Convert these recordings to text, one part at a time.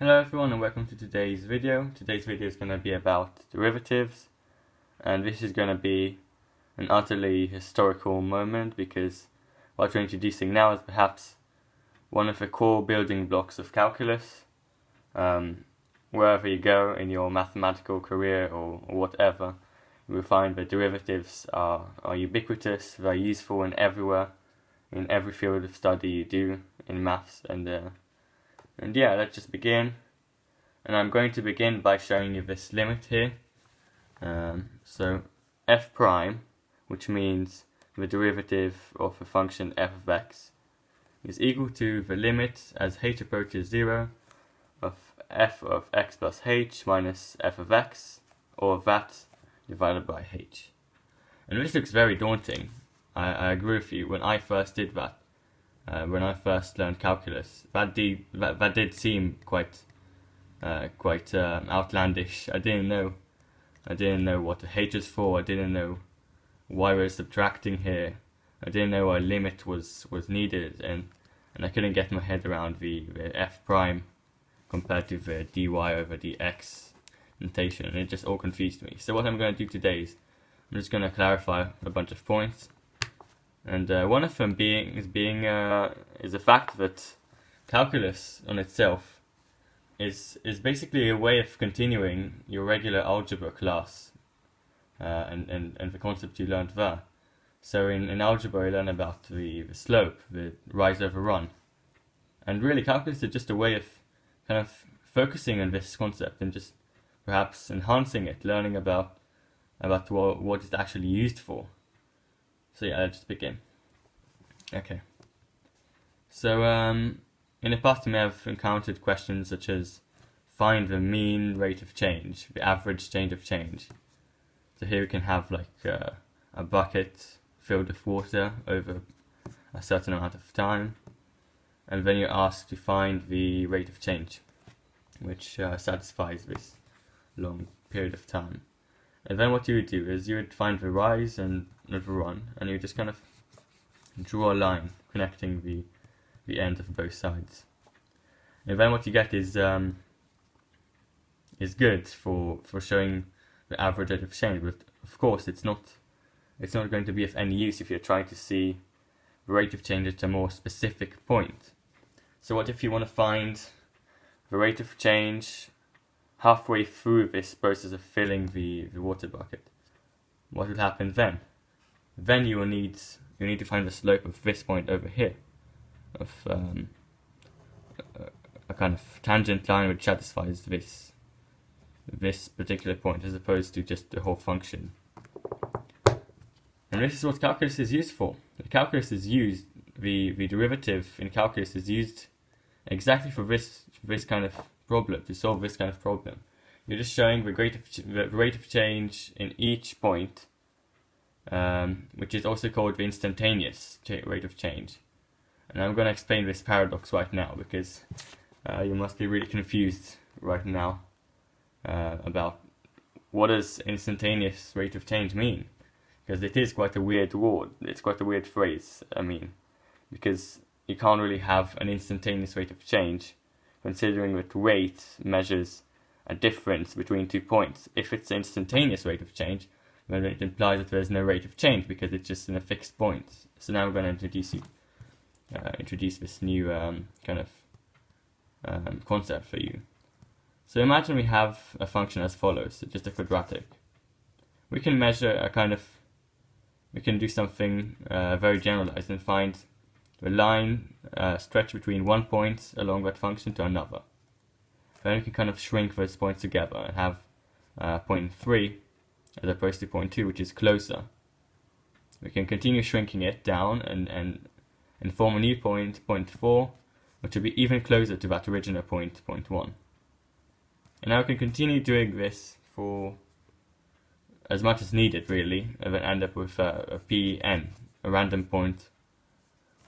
Hello everyone and welcome to today's video. Today's video is going to be about derivatives, and this is going to be an utterly historical moment because what we're introducing now is perhaps one of the core building blocks of calculus. Wherever you go in your mathematical career or whatever, you will find that derivatives are ubiquitous, they're useful and everywhere, in every field of study you do in maths, and yeah, let's just begin. And I'm going to begin by showing you this limit here. So f prime, which means the derivative of the function f of x, is equal to the limit as h approaches 0 of f of x plus h minus f of x, or that divided by h. And this looks very daunting. I agree with you. When I first did that, when I first learned calculus, that did seem quite outlandish. I didn't know what the h is for. I didn't know why we're subtracting here. I didn't know why limit was needed, and I couldn't get my head around the f prime compared to the dy over dx notation, and it just all confused me. So what I'm going to do today is I'm just going to clarify a bunch of points. And one of them is the fact that calculus on itself is basically a way of continuing your regular algebra class and the concept you learned there. So in algebra you learn about the slope, the rise over run, and really calculus is just a way of kind of focusing on this concept and just perhaps enhancing it, learning about what it's actually used for. So yeah, let's just begin. Okay. So in the past you may have encountered questions such as find the mean rate of change, the average change of change. So here we can have like a bucket filled with water over a certain amount of time, and then you're asked to find the rate of change, which satisfies this long period of time. And then what you would do is you would find the rise and the run, and you would just kind of draw a line connecting the ends of both sides. And then what you get is good for showing the average rate of change, but of course it's not going to be of any use if you're trying to see the rate of change at a more specific point. So what if you want to find the rate of change halfway through this process of filling the water bucket? What will happen then? Then you need to find the slope of this point over here, of a kind of tangent line which satisfies this particular point, as opposed to just the whole function. And this is what calculus is used for. The derivative in calculus is used exactly for this kind of problem, to solve this kind of problem. You're just showing the rate of change in each point, which is also called the instantaneous rate of change. And I'm going to explain this paradox right now, because you must be really confused right now about what does instantaneous rate of change mean, because it is quite a weird word. It's quite a weird phrase. I mean, because you can't really have an instantaneous rate of change, considering that rate measures a difference between 2 points. If it's instantaneous rate of change, then it implies that there's no rate of change because it's just in a fixed point. So now I'm going to introduce this new kind of concept for you. So imagine we have a function as follows, so just a quadratic. We can measure we can do something very generalized and find the line stretch between one point along that function to another. Then we can kind of shrink those points together and have point 3 as opposed to point 2, which is closer. We can continue shrinking it down and form a new point, point 4, which will be even closer to that original point, point 1. And now we can continue doing this for as much as needed, really, and then end up with a Pn, a random point,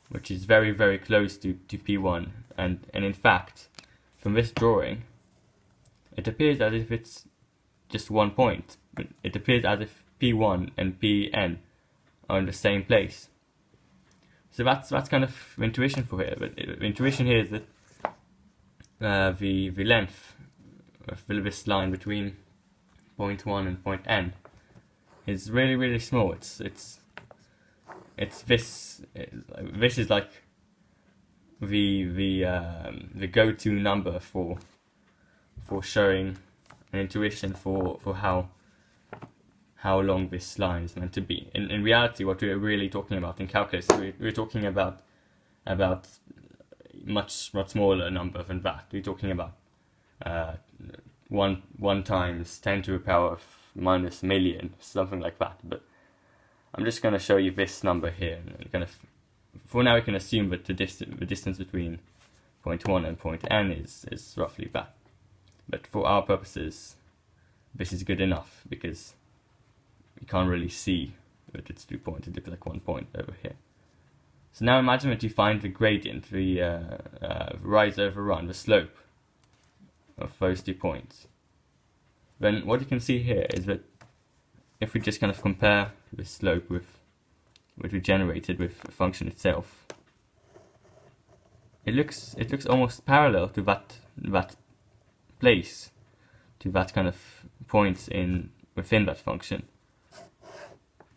which is very, very close to P1. And in fact, from this drawing, it appears as if it's just one point. It appears as if P1 and Pn are in the same place. So that's kind of intuition for here. But intuition here is that the length of this line between point 1 and point n is really small. It's this is like the go-to number for showing an intuition for how long this line is meant to be. In reality, what we're really talking about in calculus, we're talking about much smaller number than that. We're talking about 1 times 10 to the power of minus million, something like that. But I'm just going to show you this number here. And for now, we can assume that the distance between point 1 and point n is roughly that. But for our purposes, this is good enough because you can't really see that it's 2 points. It looks like 1 point over here. So now imagine that you find the gradient, the rise over run, the slope of those 2 points. Then what you can see here is that if we just kind of compare the slope with what we generated with the function itself, it looks almost parallel to that place, to that kind of point within that function.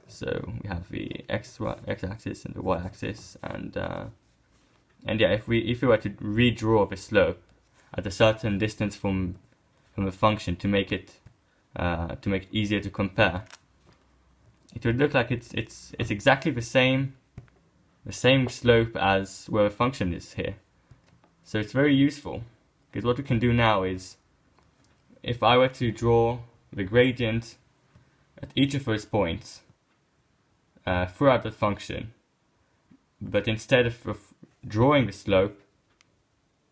So we have the x-axis and the y-axis, and yeah, if we were to redraw the slope at a certain distance from the function to make it easier to compare, it would look like it's exactly the same slope as where the function is here. So it's very useful, because what we can do now is, if I were to draw the gradient at each of those points throughout the function, but instead of drawing the slope,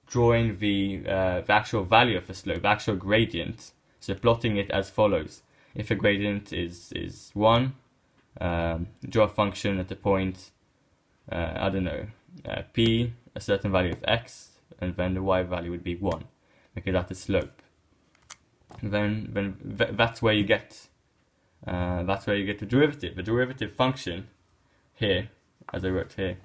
drawing the actual value of the slope, the actual gradient, so plotting it as follows. If a gradient is 1, draw a function at the point, I don't know, p, a certain value of x, and then the y value would be 1, because that's the slope. Then that's where you get the derivative. The derivative function here, as I wrote here,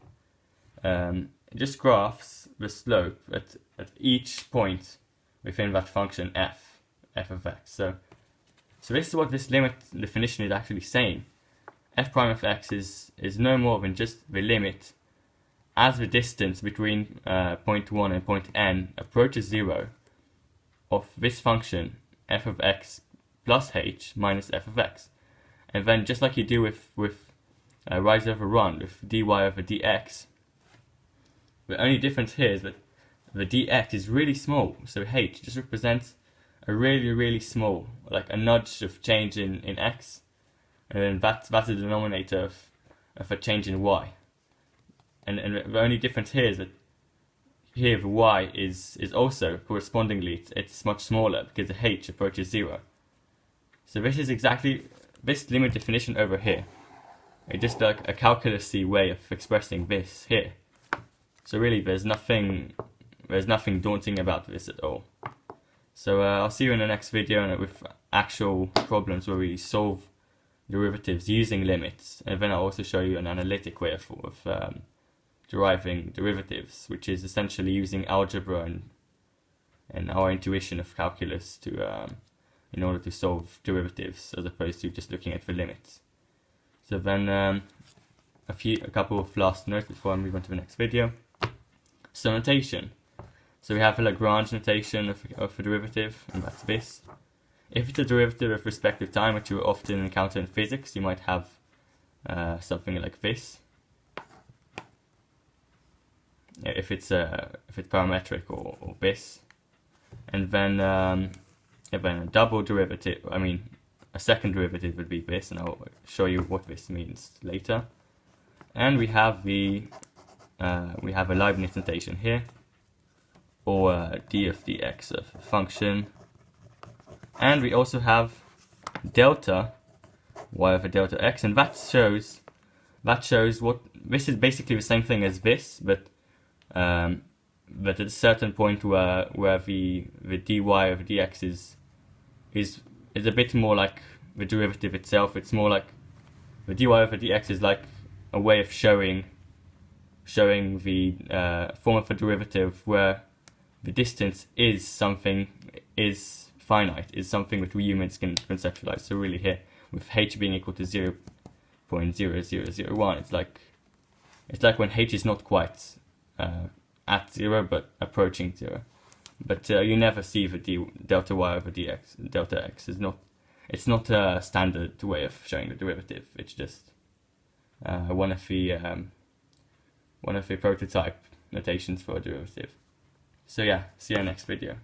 it just graphs the slope at each point within that function f of x. So this is what this limit definition is actually saying. F prime of x is no more than just the limit as the distance between point 1 and point n approaches 0 of this function f of x plus h minus f of x. And then, just like you do with rise over run, with dy over dx, the only difference here is that the dx is really small, so h just represents a really small, like a nudge of change in x, and then that's the denominator of a change in y. And the only difference here is that here the y is also correspondingly it's much smaller because the h approaches 0. So this is exactly this limit definition over here. It's just like a calculus-y way of expressing this here. So really, there's nothing daunting about this at all. So I'll see you in the next video with actual problems where we solve derivatives using limits, and then I'll also show you an analytic way of deriving derivatives, which is essentially using algebra and our intuition of calculus to in order to solve derivatives, as opposed to just looking at the limits. So then a couple of last notes before I move on to the next video. So notation. So we have the Lagrange notation of a derivative, and that's this. If it's a derivative with respect to time, which you often encounter in physics, you might have something like this. If it's parametric or this, and then a double derivative, a second derivative would be this, and I'll show you what this means later. And we have a Leibniz notation here, or d of dx of a function, and we also have delta y over delta x, and that shows what this is basically the same thing as this, but at a certain point where the dy over dx is a bit more like the derivative itself. It's more like the dy over dx is like a way of showing the form of a derivative where the distance is finite, is something that we humans can conceptualize. So really here, with h being equal to 0.0001, it's like when h is not quite at 0 but approaching 0. But you never see the delta y over delta x is not. It's not a standard way of showing the derivative. It's just one of the prototype notations for a derivative. So yeah, see you in the next video.